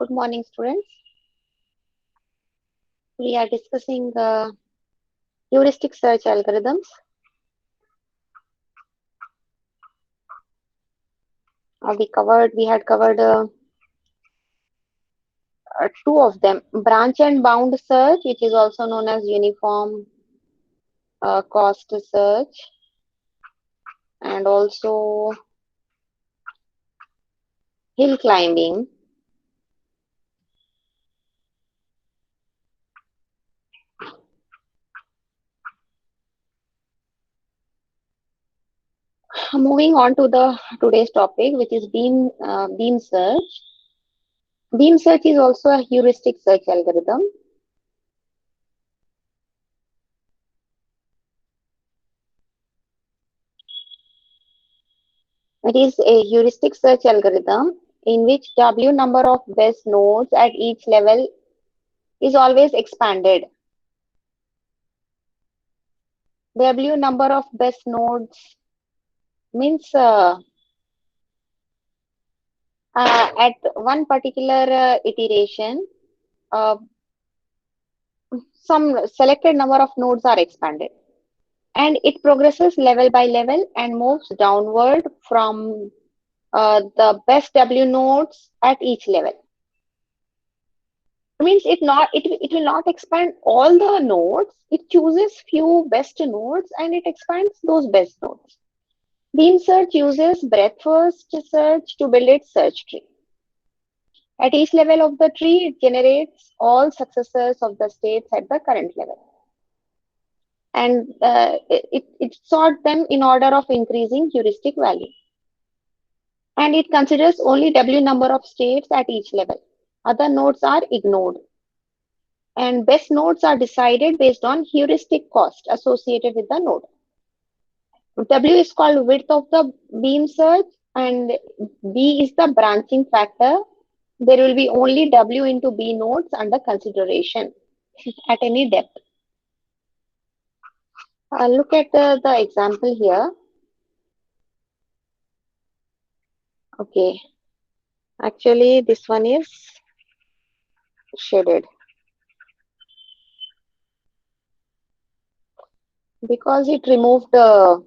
Good morning, students. We are discussing heuristic search algorithms. We had covered two of them: branch and bound search, which is also known as uniform cost search, and also hill climbing. Moving on to the today's topic, which is beam search. Beam search is also a heuristic search algorithm. It is a heuristic search algorithm in which W number of best nodes at each level is always expanded. W number of best nodes means at one particular iteration, uh, some selected number of nodes are expanded, and it progresses level by level and moves downward from the best W nodes at each level. Means it will not expand all the nodes. It chooses few best nodes and it expands those best nodes. Beam search uses breadth first search to build its search tree. At each level of the tree, it generates all successors of the states at the current level, and it sort them in order of increasing heuristic value, and it considers only W number of states at each level. Other nodes are ignored, and best nodes are decided based on heuristic cost associated with the node. W is called width of the beam search, and B is the branching factor. There will be only W into B nodes under consideration at any depth. Look at the example here. Okay, actually this one is shaded because it removed the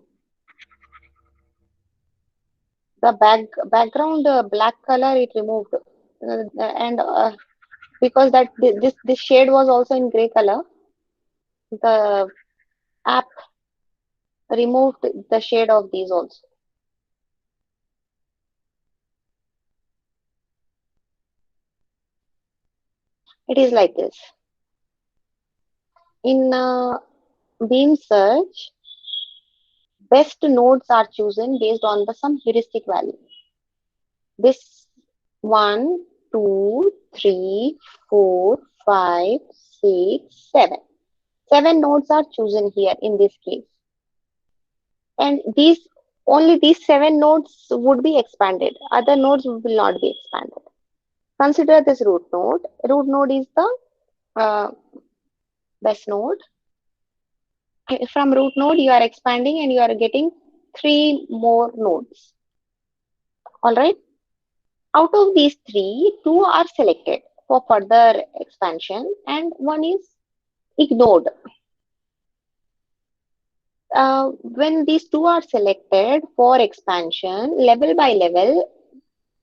background black color. It removed, and because this shade was also in gray color, the app removed the shade of these also. It is like this. In beam search, best nodes are chosen based on some heuristic value. This 1, 2, 3, 4, 5, 6, 7. 7 nodes are chosen here in this case. And only these 7 nodes would be expanded. Other nodes will not be expanded. Consider this root node. Root node is the best node. From root node, you are expanding and you are getting 3 more nodes. All right. Out of these 3, 2 are selected for further expansion and 1 is ignored. When these 2 are selected for expansion, level by level,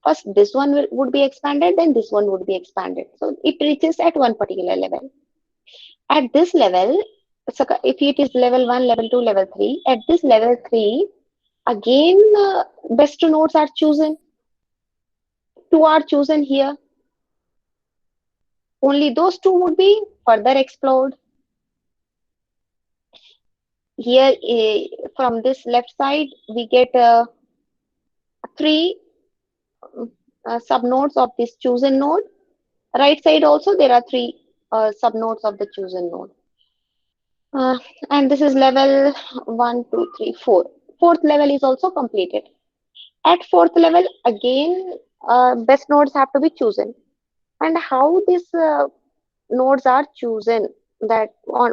first this one would be expanded, then this one would be expanded. So it reaches at one particular level. At this level, so if it is level 1, level 2, level 3, at this level 3, again best nodes are chosen. 2 are chosen here. Only those 2 would be further explored. Here from this left side, we get 3 subnodes of this chosen node. Right side also there are 3 subnodes of the chosen node. And this is level 1, 2, 3, 4. Fourth level is also completed. At fourth level, again, best nodes have to be chosen. And how these nodes are chosen, that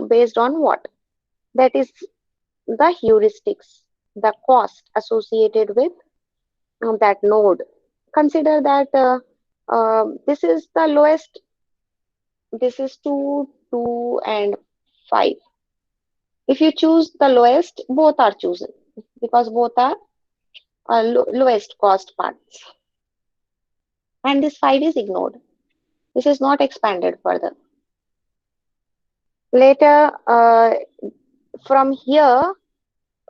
based on what? That is the heuristics, the cost associated with that node. Consider that This is the lowest. This is 2, 2, and 5. If you choose the lowest, both are chosen because both are lowest cost parts. And this 5 is ignored. This is not expanded further. Later, from here,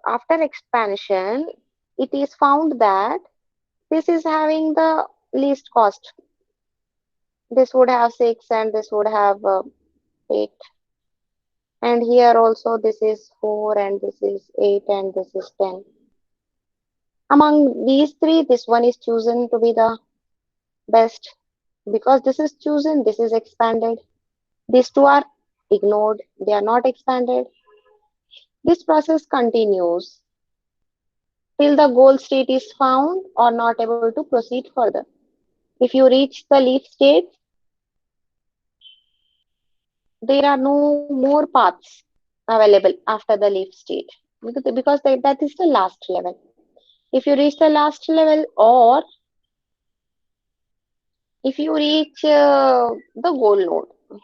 after expansion, it is found that this is having the least cost. This would have 6 and this would have 8. And here also this is 4 and this is 8 and this is 10. Among these three, this one is chosen to be the best. Because this is chosen, this is expanded. These two are ignored, they are not expanded. This process continues till the goal state is found or not able to proceed further. If you reach the leaf state, there are no more paths available after the leaf state because that is the last level. If you reach the last level or if you reach the goal node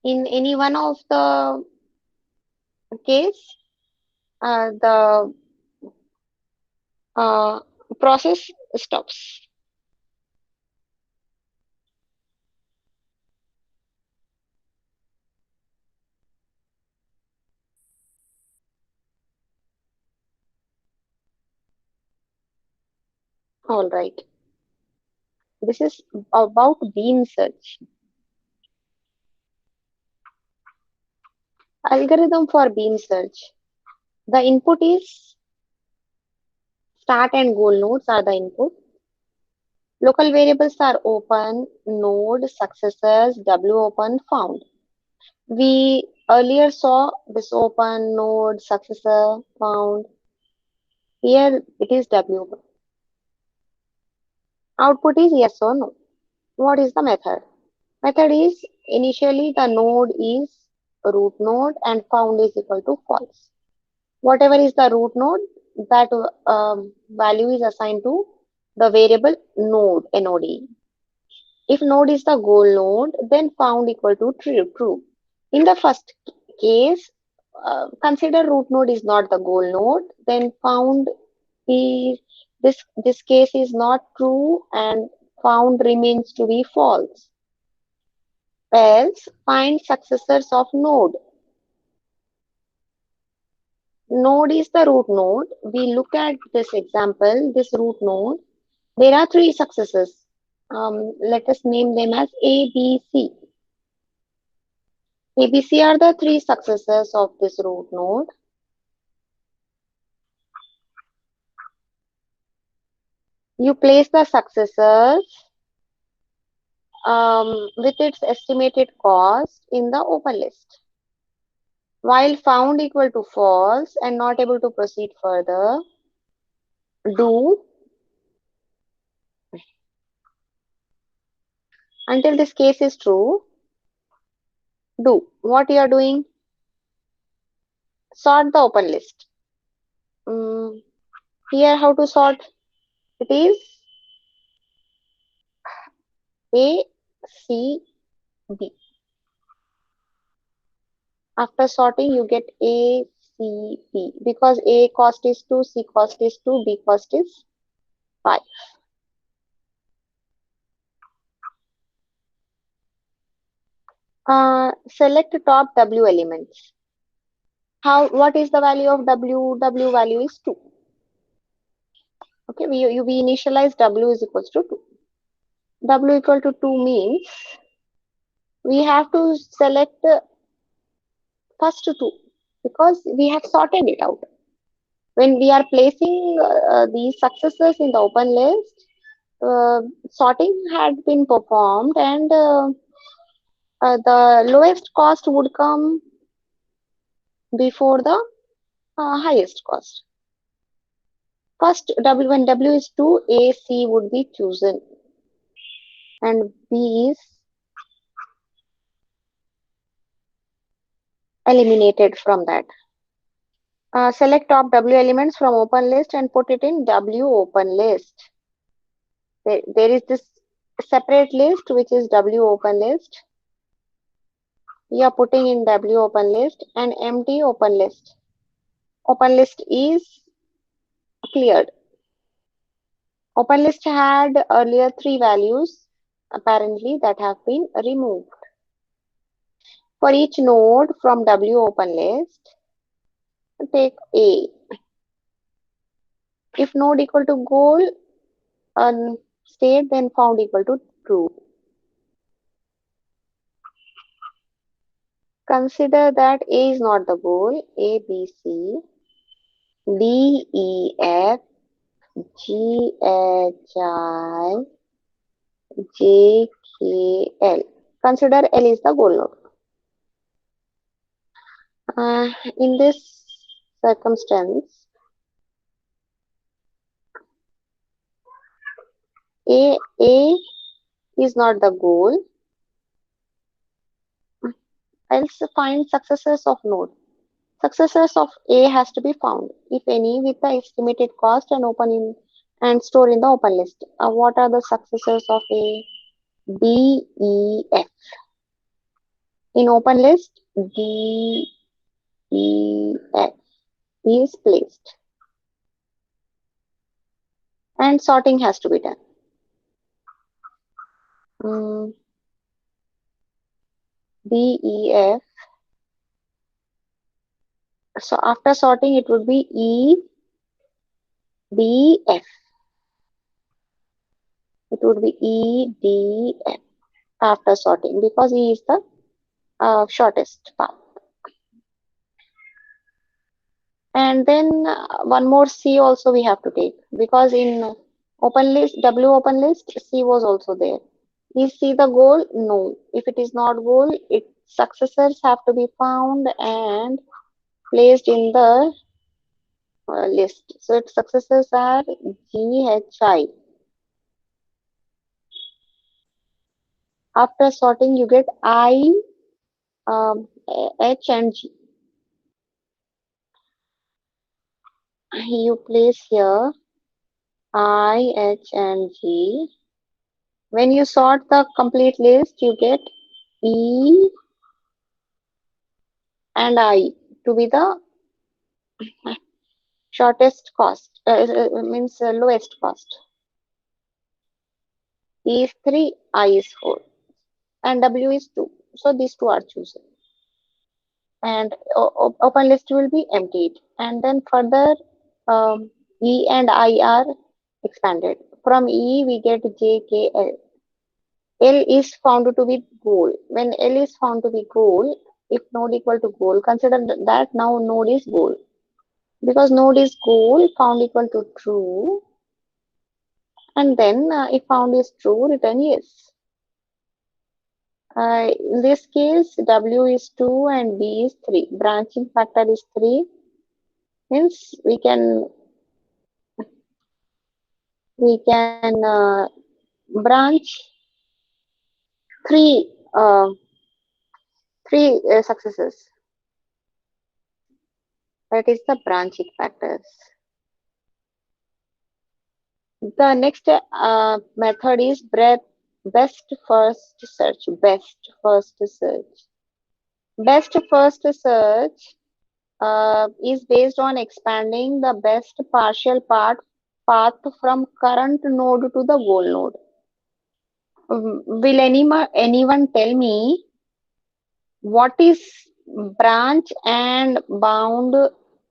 in any one of the case, the uh, process stops. All right. This is about beam search. Algorithm for beam search. The input is start and goal nodes are the input. Local variables are open, node, successors, W open, found. We earlier saw this open, node, successor, found. Here it is W open. Output is yes or no. What is the method? Method is initially the node is root node and found is equal to false. Whatever is the root node, that value is assigned to the variable node, NOD. If node is the goal node, then found equal to true. In the first case, consider root node is not the goal node, then found is this case is not true and found remains to be false. Else find successors of node. Node is the root node. We look at this example, this root node. There are three successors. Let us name them as A, B, C. A, B, C are the three successors of this root node. You place the successors with its estimated cost in the open list. While found equal to false and not able to proceed further, do until this case is true, do what you are doing, sort the open list. Here how to sort it is A, C, B. After sorting you get A, C, B because A cost is 2, C cost is 2, B cost is 5. Select top W elements. What is the value of W? W value is 2. Okay, we initialize W is equals to 2. W equal to 2 means we have to select first 2 because we have sorted it out. When we are placing these successors in the open list, sorting had been performed and the lowest cost would come before the highest cost. First, when W is 2, A, C would be chosen and B is eliminated from that. Select top W elements from open list and put it in W open list. There is this separate list, which is W open list. You are putting in W open list and empty open list. Open list is cleared. Open list had earlier three values apparently that have been removed. For each node from W open list, take A. If node equal to goal, state then found equal to true. Consider that A is not the goal. A, B, C, D, E, F, G, H, I, J, K, L. Consider L is the goal node. In this circumstance, A is not the goal, else find successors of node. Successors of A has to be found, if any, with the estimated cost and open in and store in the open list. What are the successors of A? D, E, F. In open list, D, E, F is placed and sorting has to be done. Mm, D, E, F. So after sorting, it would be E, D, F. It would be E, D, F after sorting because E is the shortest path. And then one more C also we have to take because in open list, W open list, C was also there. Is C the goal? No. If it is not goal, its successors have to be found and placed in the list. So its successors are G, H, I. After sorting, you get I, H, and G. You place here I, H, and G. When you sort the complete list, you get E and I to be the shortest cost, means lowest cost. E is 3, I is 4, and W is 2. So these two are chosen. And open list will be emptied. And then further, E and I are expanded. From E, we get J, K, L. L is found to be goal. When L is found to be goal, if node equal to goal, consider that now node is goal. Because node is goal, found equal to true. And then if found is true, return yes. In this case, W is 2 and B is 3. Branching factor is 3. Means we can branch three successes. That is the branching factors. The next method is best first search. Best first search. Best first search is based on expanding the best partial path from current node to the goal node. Will anyone tell me what is branch and bound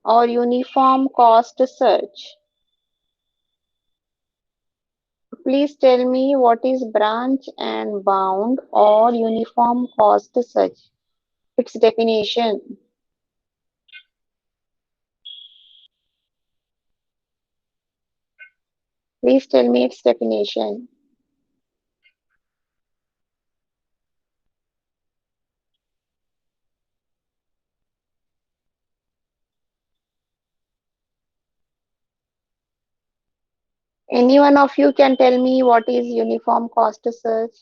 or uniform cost search? Please tell me what is branch and bound or uniform cost search. Its definition. Please tell me its definition. Any one of you can tell me what is uniform cost search?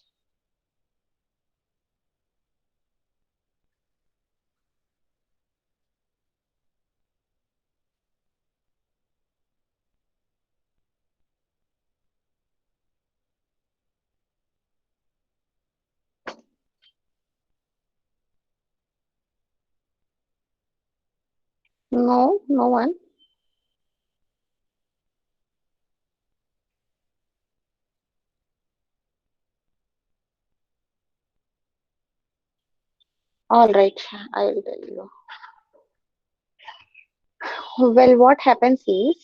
No, no one. All right, I will tell you. Well, what happens is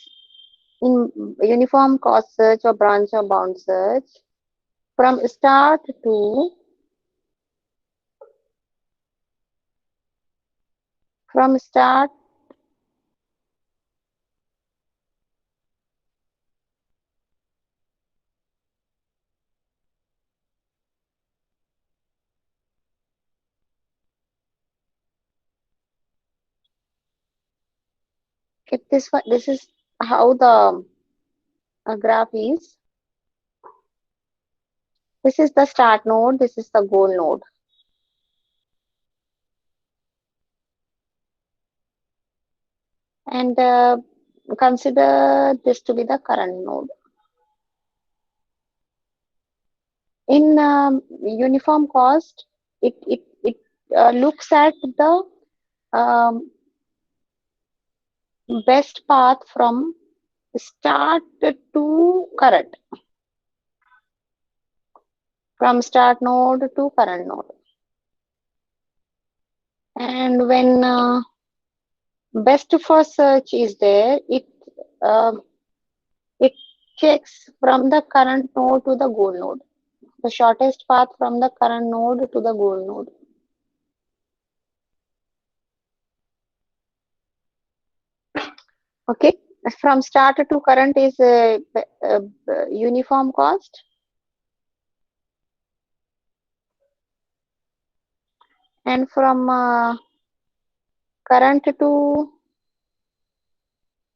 in uniform cost search or branch or bound search, from start to from start if this is how the graph is. This is the start node, this is the goal node, and consider this to be the current node. In uniform cost, it looks at the um, best path from start to current, from start node to current node. And when best first search is there, um it checks from the current node to the goal node, the shortest path from the current node to the goal node. Okay, from start to current is uniform cost, and from current to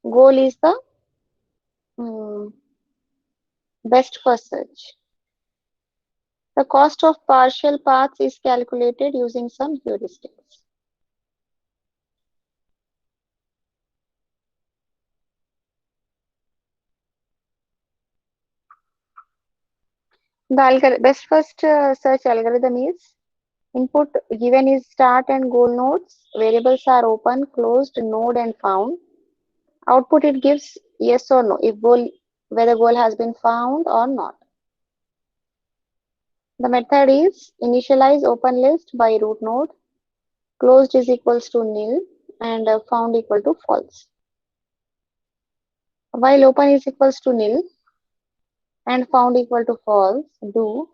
goal is the um, best first search. The cost of partial paths is calculated using some heuristics. The best first search algorithm is input given is start and goal nodes. Variables are open, closed, node, and found. Output it gives yes or no if goal whether goal has been found or not. The method is initialize open list by root node, closed is equals to nil, and found equal to false. While open is equals to nil and found equal to false, do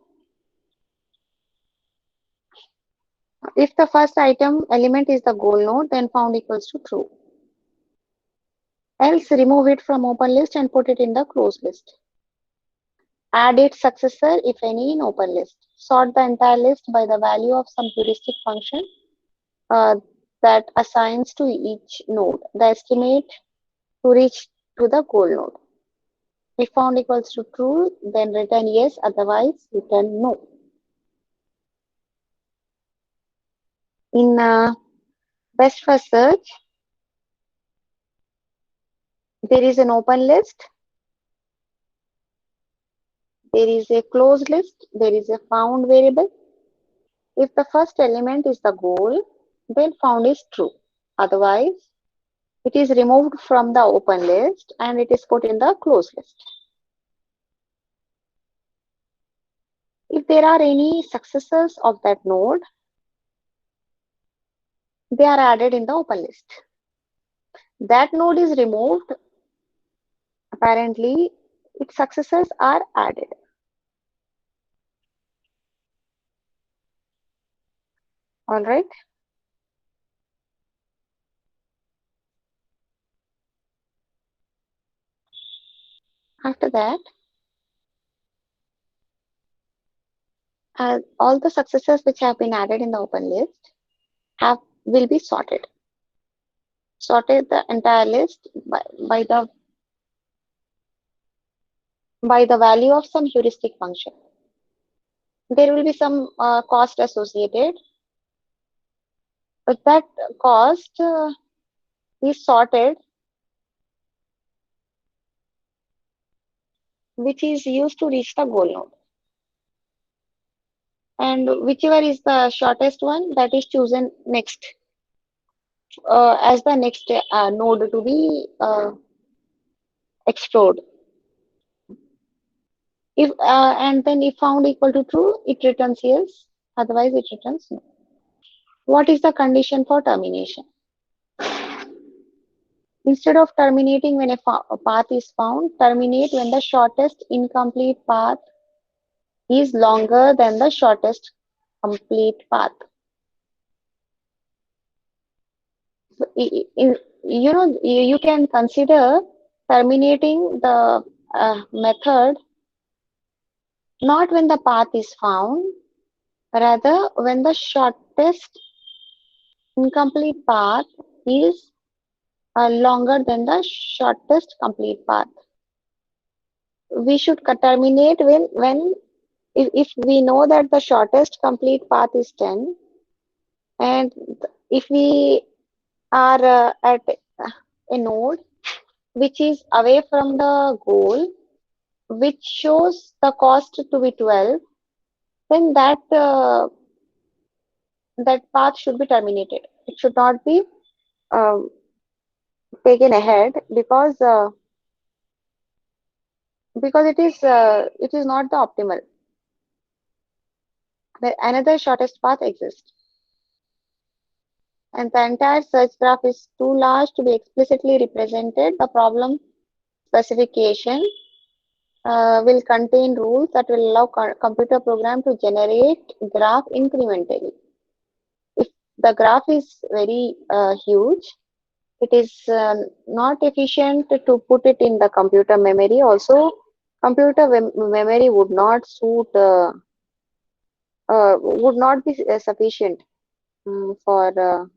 if the first item element is the goal node, then found equals to true. Else remove it from open list and put it in the closed list. Add its successor, if any, in open list. Sort the entire list by the value of some heuristic function uh, that assigns to each node the estimate to reach to the goal node. If found equals to true, then return yes, otherwise return no. In best first search, there is an open list, there is a closed list, there is a found variable. If the first element is the goal, then found is true. Otherwise, it is removed from the open list and it is put in the closed list. If there are any successors of that node, they are added in the open list. That node is removed, apparently its successors are added. All right. After that, all the successors which have been added in the open list will be sorted. Sorted the entire list by the value of some heuristic function. There will be some cost associated, but that cost is sorted, which is used to reach the goal node. And whichever is the shortest one, that is chosen next. as the next node to be explored. If and then if found equal to true, it returns yes. Otherwise, it returns no. What is the condition for termination? Instead of terminating when a path is found, terminate when the shortest incomplete path is longer than the shortest complete path. So, you can consider terminating the method not when the path is found, rather when the shortest incomplete path is longer than the shortest complete path. We should terminate when if we know that the shortest complete path is 10, and if we are at a node which is away from the goal, which shows the cost to be 12, then that path should be terminated. It should not be um, taken ahead because it is not the optimal. Another shortest path exists, and the entire search graph is too large to be explicitly represented. The problem specification will contain rules that will allow computer program to generate graph incrementally. If the graph is very huge, it is not efficient to put it in the computer memory. Also, computer memory would not be sufficient for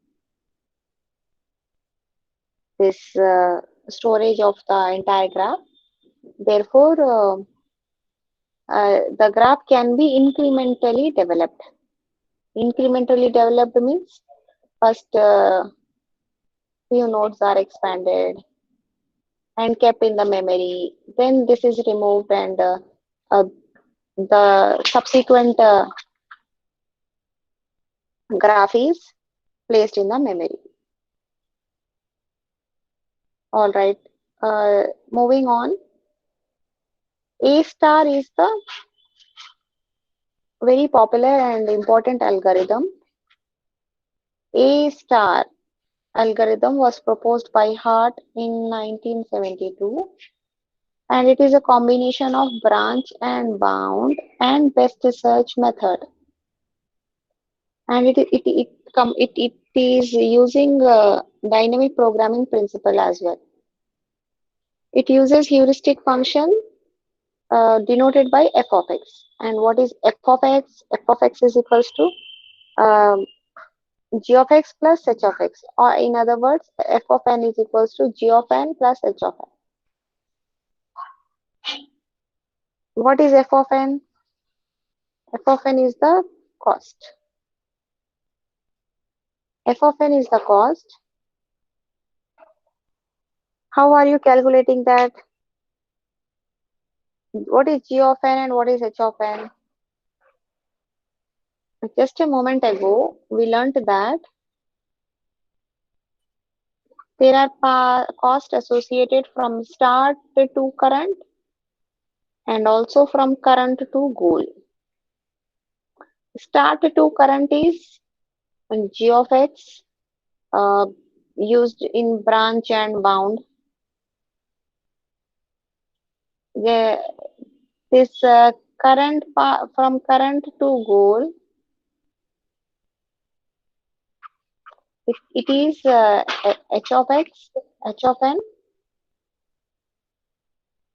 this storage of the entire graph. Therefore, the graph can be incrementally developed. Incrementally developed means first few nodes are expanded and kept in the memory. Then this is removed and uh, the subsequent graph is placed in the memory. All right. Moving on. A star is the very popular and important algorithm. A star algorithm was proposed by Hart in 1972, and it is a combination of branch and bound and best search method. And it is using dynamic programming principle as well. It uses heuristic function denoted by f of x. And what is f of x? F of x is equals to um, g of x plus h of x, or in other words, f of n is equals to g of n plus h of n. What is f of n? F of n is the cost. F of n is the cost. How are you calculating that? What is g of n and what is h of n? Just a moment ago, we learned that there are costs associated from start to current and also from current to goal. Start to current is g of x uh, used in branch and bound. The, this current from current to goal, it is h of x, h of n.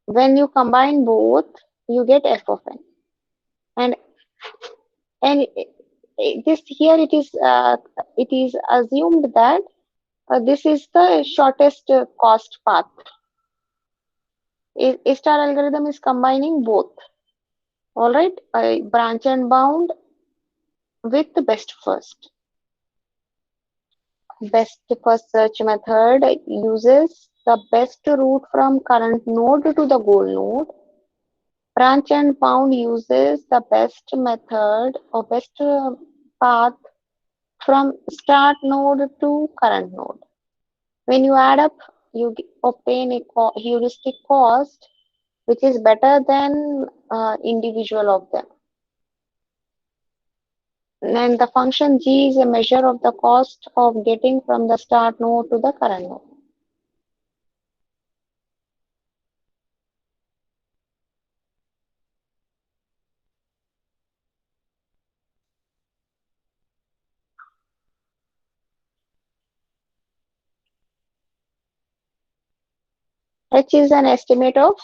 When you combine both, you get f of n. And this here it is assumed that this is the shortest cost path. A star algorithm is combining both. All right, branch and bound with the best first. Best first search method uses the best route from current node to the goal node. Branch and bound uses the best method or best path from start node to current node. When you add up, you obtain a heuristic cost which is better than individual of them. And the function g is a measure of the cost of getting from the start node to the current node. H is an estimate of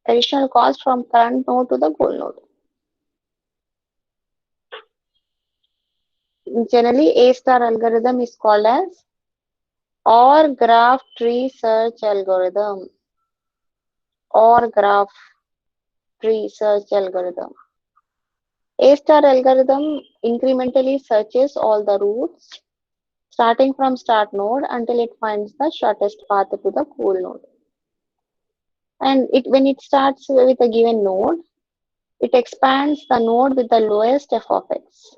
additional cost from current node to the goal node. Generally, A star algorithm is called as OR graph tree search algorithm. OR graph tree search algorithm. A star algorithm incrementally searches all the routes starting from start node until it finds the shortest path to the goal node. And when it starts with a given node, it expands the node with the lowest f of x.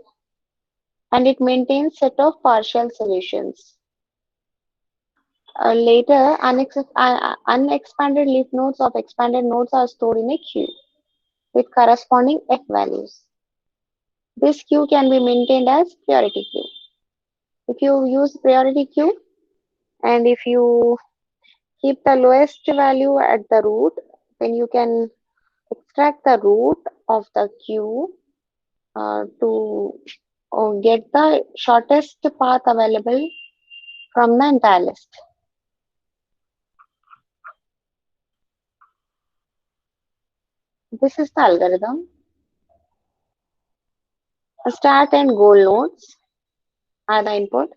And it maintains set of partial solutions. Later, unexpanded leaf nodes of expanded nodes are stored in a queue with corresponding f values. This queue can be maintained as priority queue. If you use priority queue and if you keep the lowest value at the root, then you can extract the root of the queue to get the shortest path available from the entire list. This is the algorithm. Start and goal nodes are the input.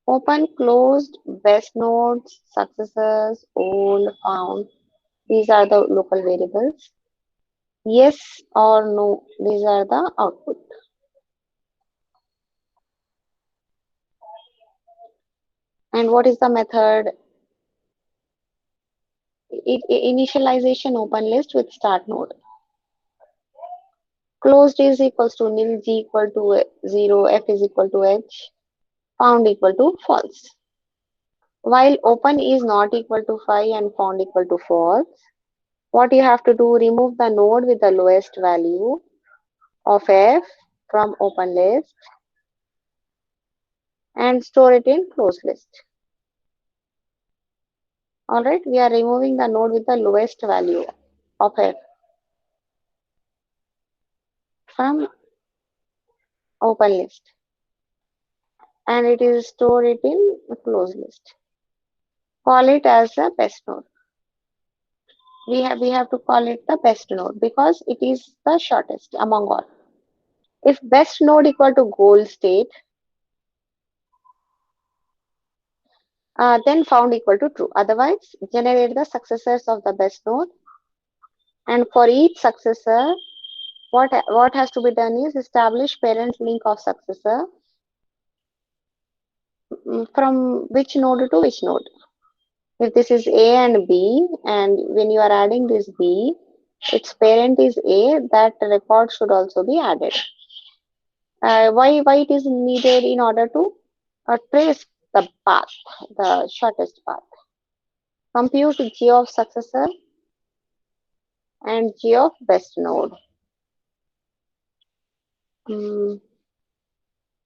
Open, closed, best nodes, successors, old, found. These are the local variables. Yes or no, these are the output. And what is the method? Initialization open list with start node. Closed is equals to nil, g equal to 0, f is equal to h, found equal to false. While open is not equal to 5 and found equal to false, what you have to do, remove the node with the lowest value of f from open list and store it in closed list. Alright, we are removing the node with the lowest value of f from open list and it is stored it in closed list. Call it as a best node. We have to call it the best node because it is the shortest among all. If best node equal to goal state, then found equal to true. Otherwise, generate the successors of the best node. And for each successor, what has to be done is establish parent link of successor from which node to which node. If this is A and B, and when you are adding this B, its parent is A, that record should also be added. Why it is needed? In order to trace the path, the shortest path. Compute G of successor and G of best node.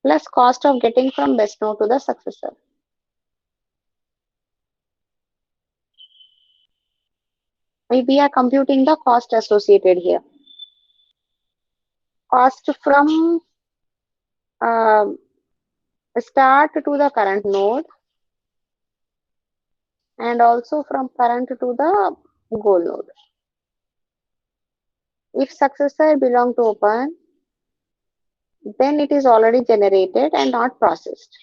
Plus cost of getting from best node to the successor. We are computing the cost associated here. Cost from start to the current node and also from current to the goal node. If successor belong to open, then it is already generated and not processed.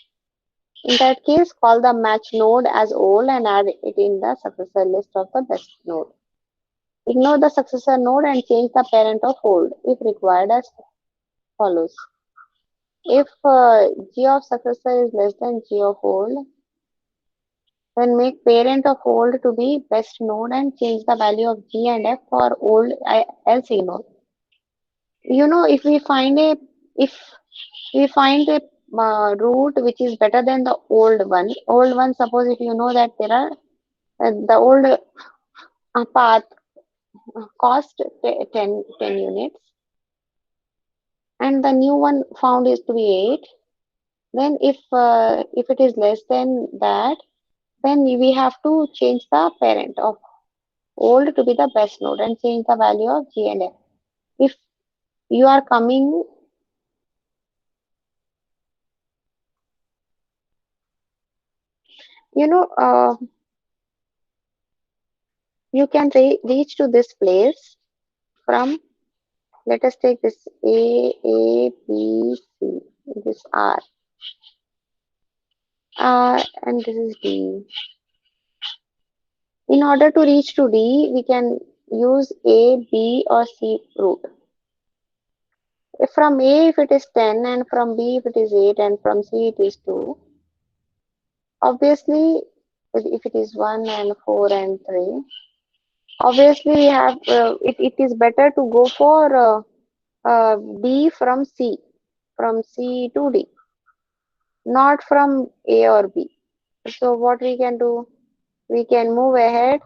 In that case, call the match node as old and add it in the successor list of the best node. Ignore the successor node and change the parent of old if required as follows. If G of successor is less than G of old, then make parent of old to be best node and change the value of G and F for old, else ignore. You know, if we find a route which is better than the old one. Old one, suppose if you know that there are the old path cost 10 units and the new one found is to be 8, then if it is less than that, then we have to change the parent of old to be the best node and change the value of G and F. If you are coming, you know, you can reach to this place from, let us take this A, B, C, this and this is D. In order to reach to D, we can use A, B or C route. If from A if it is 10 and from B if it is 8 and from C it is 2, obviously if it is 1 and 4 and 3, obviously we have it is better to go for D from C to D, not from A or B. So what we can do, we can move ahead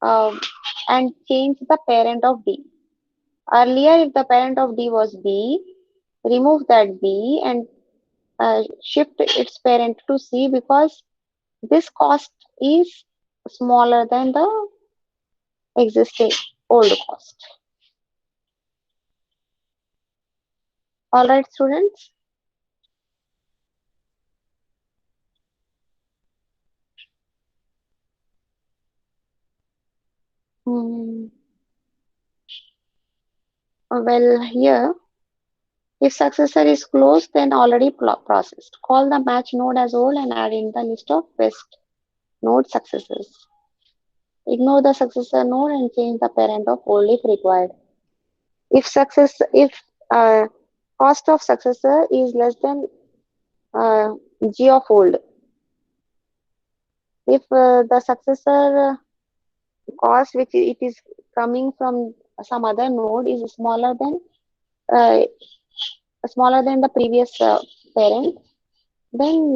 um, and change the parent of D. Earlier, if the parent of D was B, remove that B and shift its parent to C because this cost is smaller than the existing old cost. All right, students. Hmm. Well, here, if successor is closed, then already processed. Call the match node as old and add in the list of best node successors. Ignore the successor node and change the parent of old if required. If cost of successor is less than G of old, if the successor cost which it is coming from some other node is uh, smaller than the previous parent, then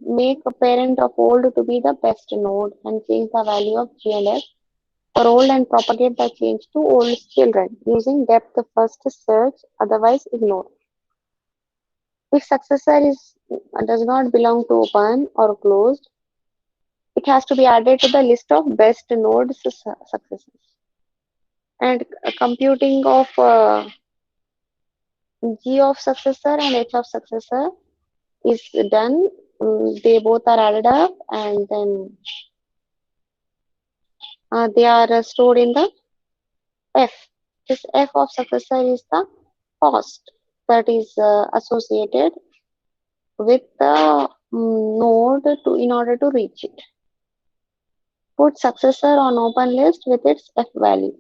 make a parent of old to be the best node and change the value of G and F for old and propagate the change to old children using depth first search, otherwise ignore. If successor does not belong to open or closed, it has to be added to the list of best node successors. And computing of G of successor and H of successor is done. They both are added up and then they are stored in the F. This F of successor is the cost that is associated with the node to in order to reach it. Put successor on open list with its F value.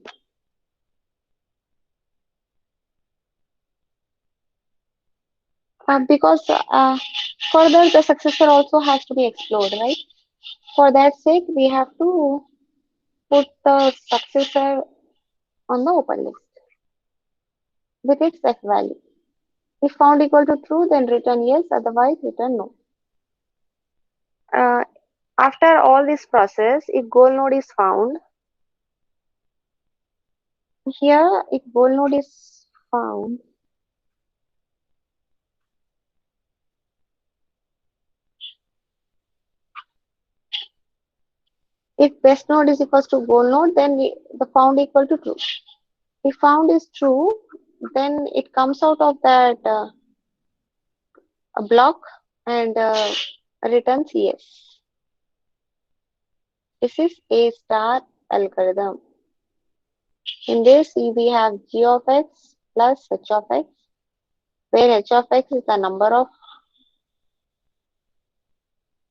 Because further the successor also has to be explored, right? For that sake, we have to put the successor on the open list with its F value. If found equal to true, then return yes, otherwise return no. Uh, After all this process, if goal node is found, here if goal node is found, if best node is equals to goal node, then the found equal to true. If found is true, then it comes out of that a block and returns yes. This is A star algorithm. In this, we have g of x plus h of x, where h of x is the number of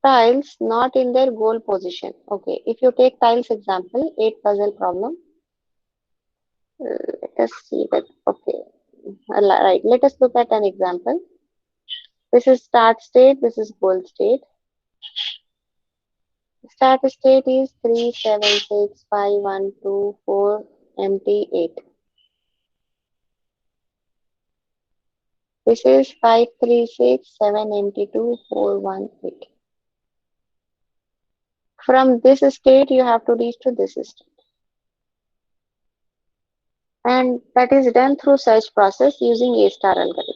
tiles not in their goal position. Okay, if you take tiles example, 8 puzzle problem, let us see that. Okay, right. Let us look at an example. This is start state, this is goal state. Start state is 3, 7, 6, 5, 1, 2, 4, empty 8. This is 536,792,418. From this state, you have to reach to this state. And that is done through search process using A star algorithm.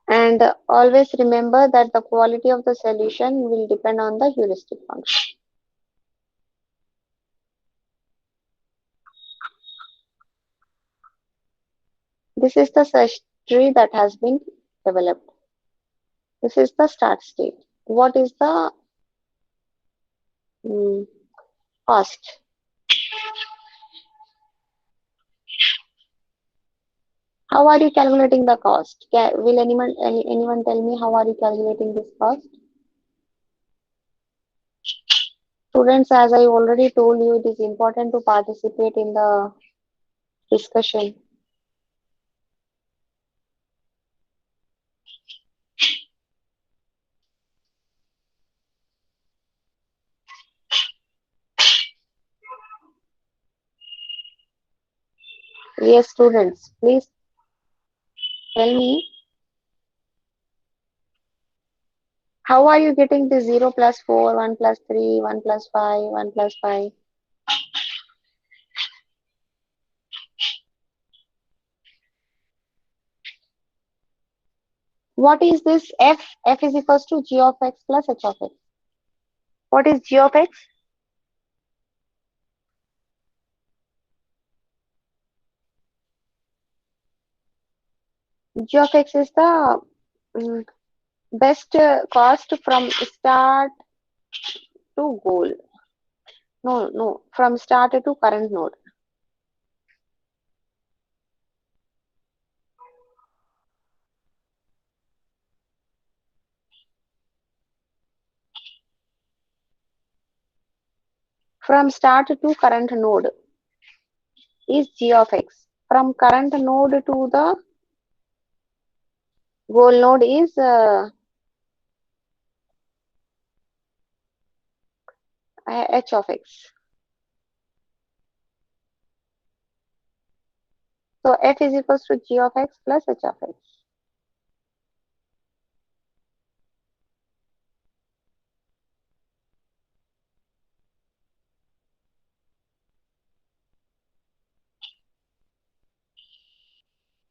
And always remember that the quality of the solution will depend on the heuristic function. This is the search tree that has been developed. This is the start state. What is the mm, cost? How are you calculating the cost? Will anyone tell me how are you calculating this cost? Students, as I already told you, it is important to participate in the discussion. Yes, students, please tell me how are you getting the 0 plus 4, 1 plus 3, 1 plus 5, 1 plus 5? What is this f? F is equals to g of x plus h of x. What is g of x? G of x is the mm, best cost from start to goal. No, no, from start to current node. From start to current node is g of x. From current node to the goal node is h of x. So f is equals to g of x plus h of x.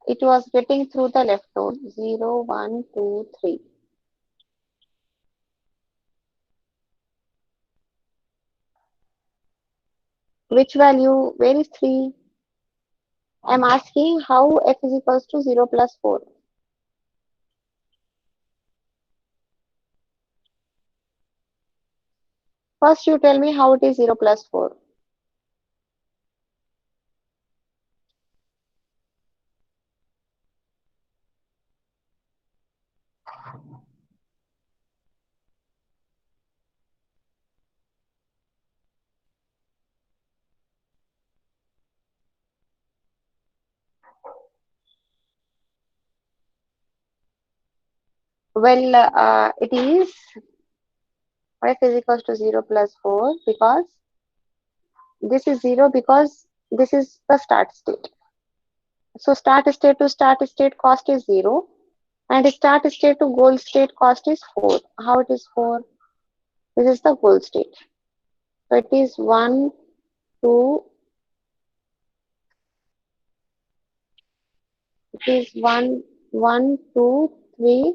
It was getting through the left node 0, 1, 2, 3. Which value? Where is 3? I'm asking how f is equals to 0 plus 4. First, you tell me how it is 0 plus 4. Well, it is f is equals to 0 plus 4 because this is 0 because this is the start state. So start state to start state cost is 0 and start state to goal state cost is 4. How it is 4? This is the goal state. So it is 1, 2, it is 1, 1, 2, 3,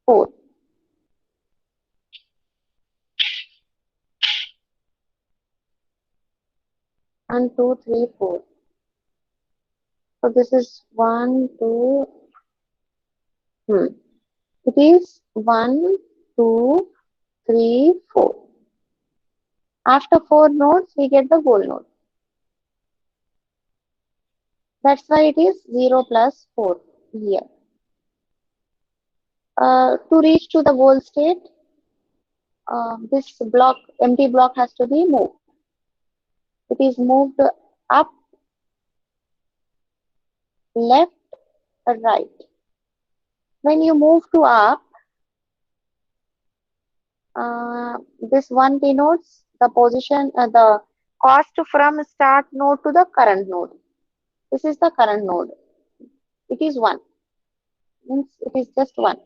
4. 1, 2, 3, 4. So this is 1, 2, it is 1, 2, 3, 4. After 4 nodes, we get the goal node. That's why it is 0 plus 4 here. To reach to the goal state, this empty block has to be moved. It is moved up, left, right. When you move to up, this one denotes the position, the cost from start node to the current node. This is the current node. It is 1, means it is just 1.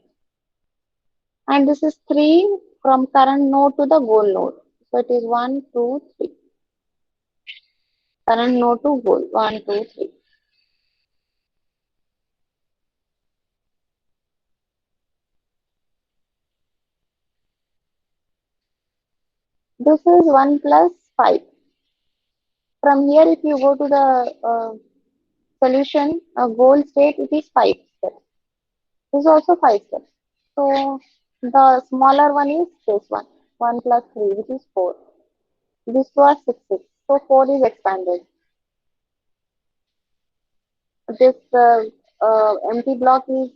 And this is 3 from current node to the goal node. So it is 1, 2, 3. Current node to goal, 1, 2, 3. This is 1 plus 5. From here, if you go to the solution, goal state, it is 5 steps. This is also 5 steps. So the smaller one is this one, 1 plus 3, which is 4. This was 6, 6. So 4 is expanded. This empty block is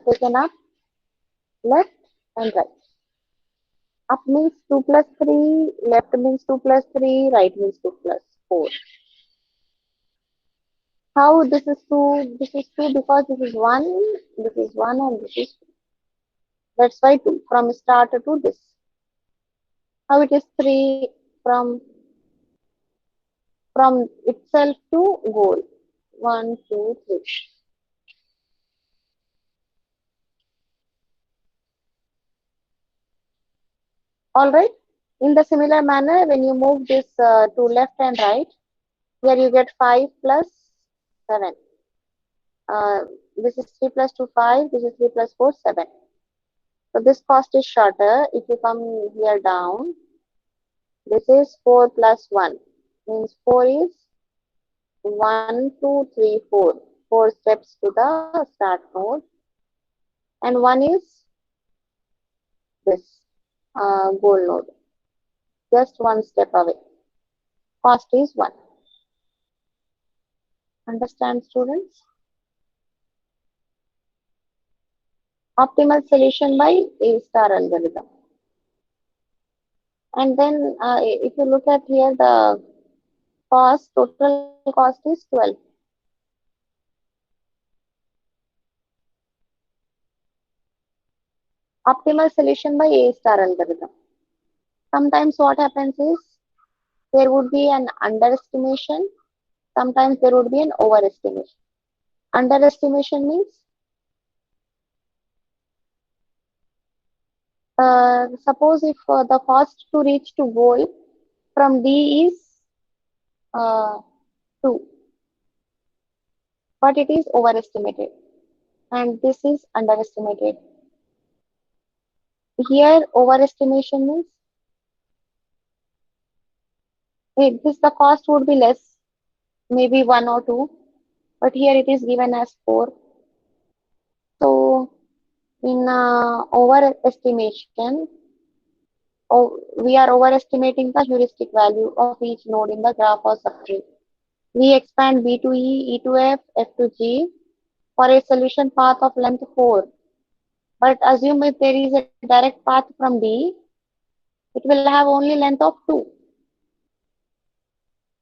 taken up, left and right. Up means 2 plus 3, left means 2 plus 3, right means 2 plus 4. How this is 2? This is 2 because this is 1 and this is 2. That's why 2 from start to this. How it is 3 from itself to goal. 1, 2, 3. Alright. In the similar manner, when you move this to left and right, here you get 5 plus 7. Uh, this is 3 plus 2, 5. This is 3 plus 4, 7. So this cost is shorter. If you come here down, this is 4 plus 1. Means 4 is 1, 2, 3, 4. 4 steps to the start node. And 1 is this goal node. Just 1 step away. Cost is 1. Understand, students? Optimal solution by A star algorithm. And then if you look at here, the total cost is 12. Optimal solution by A star algorithm. Sometimes what happens is there would be an underestimation. Sometimes there would be an overestimation. Underestimation means suppose if the cost to reach to goal from D is 2, but it is overestimated, and this is underestimated. Here overestimation means this the cost would be less, maybe 1 or 2, but here it is given as 4. So in overestimation, we are overestimating the heuristic value of each node in the graph or subtree. We expand B to E, E to F, F to G for a solution path of length 4. But assume if there is a direct path from D, it will have only length of 2.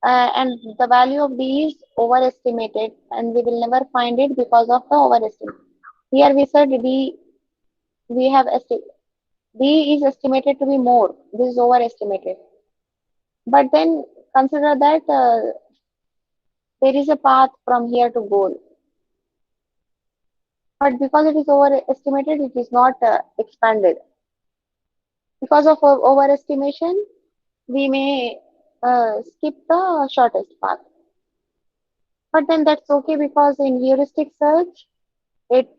And the value of D is overestimated, and we will never find it because of the overestimate. Here we said D, we have D is estimated to be more. This is overestimated. But then consider that there is a path from here to goal. But because it is overestimated, it is not expanded. Because of overestimation, we may skip the shortest path. But then that's okay because in heuristic search, it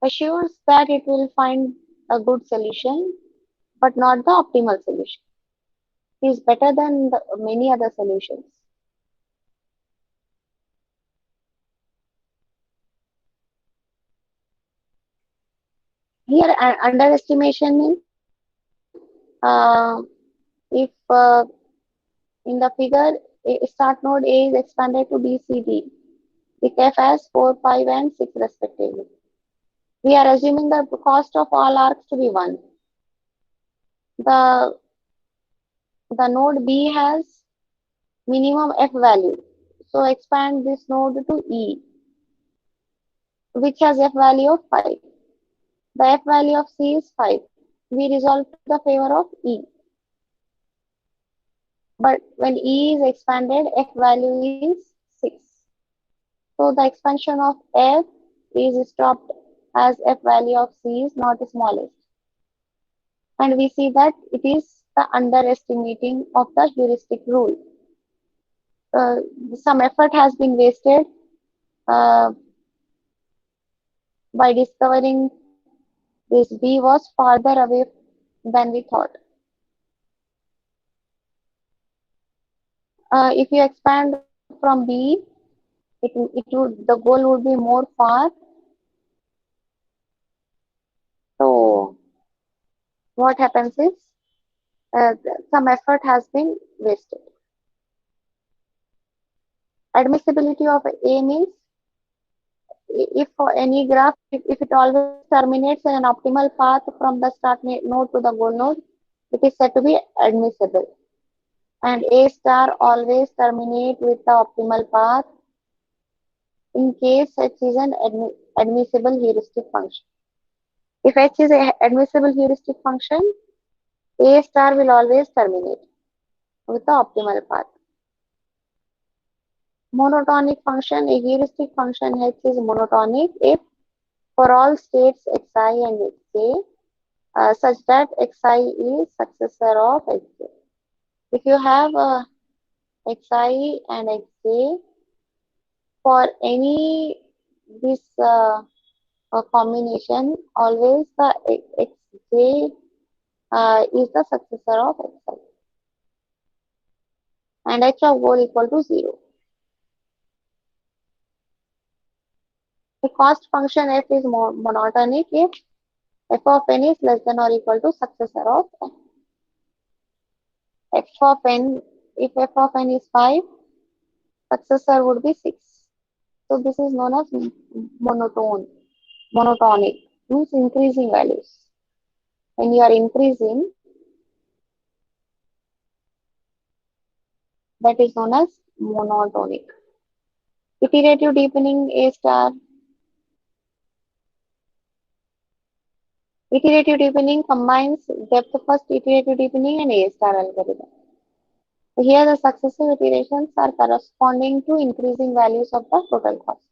assures that it will find a good solution, but not the optimal solution. It is better than many other solutions. Here, underestimation means if in the figure, a start node A is expanded to B, C, D, with F as 4, 5, and 6 respectively. We are assuming the cost of all arcs to be 1. The node B has minimum F value. So expand this node to E, which has F value of 5. The F value of C is 5. We resolve to the favor of E. But when E is expanded, F value is 6. So the expansion of F is stopped as F value of C is not the smallest. And we see that it is the underestimating of the heuristic rule. Uh, some effort has been wasted uh, by discovering this B was farther away than we thought. If you expand from B, the goal would be more far. So what happens is some effort has been wasted. Admissibility of A means if for any graph, if it always terminates in an optimal path from the start node to the goal node, it is said to be admissible. And A star always terminate with the optimal path in case H is an admissible heuristic function. If H is an admissible heuristic function, A star will always terminate with the optimal path. Monotonic function, a heuristic function H is monotonic if for all states xi and xj such that xi is successor of xj. If you have xi and xj for any this combination, always the xj is the successor of xi and h of goal equal to 0. The cost function f is monotonic if f of n is less than or equal to successor of n. F of n, if f of n is 5, successor would be 6. So this is known as monotonic, means increasing values. When you are increasing, that is known as monotonic. Iterative deepening A star. Iterative deepening combines depth first iterative deepening and A star algorithm. Here the successive iterations are corresponding to increasing values of the total cost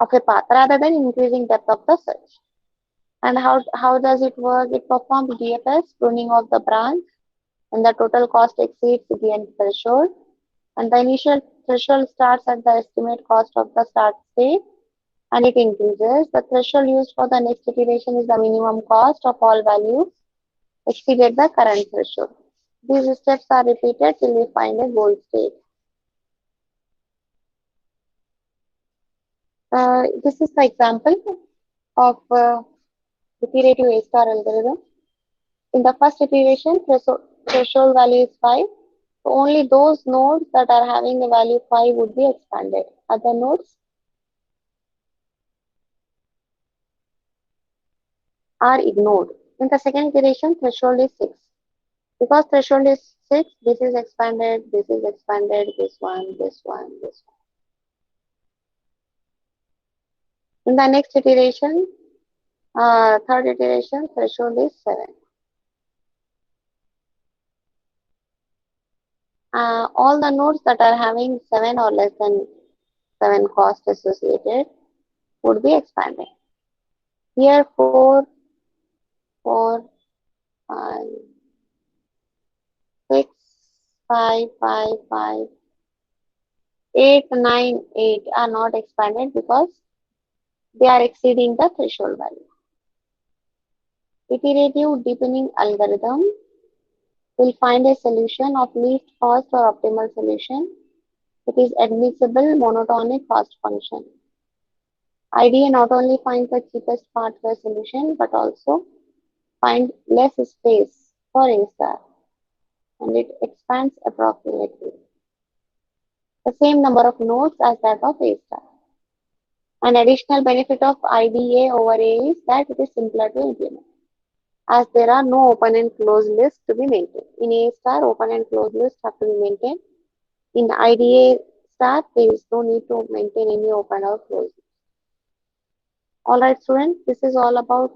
of a path rather than increasing depth of the search. And how does it work? It performs DFS, pruning of the branch, and the total cost exceeds the end threshold. And the initial threshold starts at the estimate cost of the start state and it increases. The threshold used for the next iteration is the minimum cost of all values exceeded the current threshold. These steps are repeated till we find a goal state. This is the example of iterative A star algorithm. In the first iteration, threshold value is 5. So only those nodes that are having a value 5 would be expanded. Other nodes are ignored. In the second iteration, threshold is 6. Because threshold is 6, this is expanded, this is expanded, this one, this one, this one. In the next iteration, third iteration, threshold is 7. All the nodes that are having 7 or less than 7 cost associated would be expanded. Here 4, 4, 5, 6, 5, 5, 5, 8, 9, 8 are not expanded because they are exceeding the threshold value. Iterative deepening algorithm will find a solution of least cost or optimal solution. It is admissible monotonic cost function. IDA not only finds the cheapest pathway solution but also finds less space for A star and it expands approximately the same number of nodes as that of A star. An additional benefit of IDA over A is that it is simpler to implement, as there are no open and closed lists to be maintained. In A star, open and closed lists have to be maintained. In IDA star, there is no need to maintain any open or closed list. Alright students, this is all about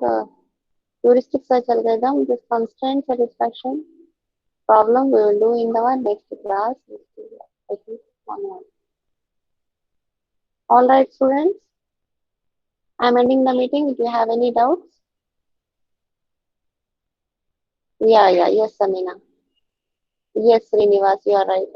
heuristic search algorithm with constraint satisfaction. problem we will do in our next class. I think one. All right, students. I'm ending the meeting. If you have any doubts, yeah, yes, Samina. Yes, Srinivas, you are right.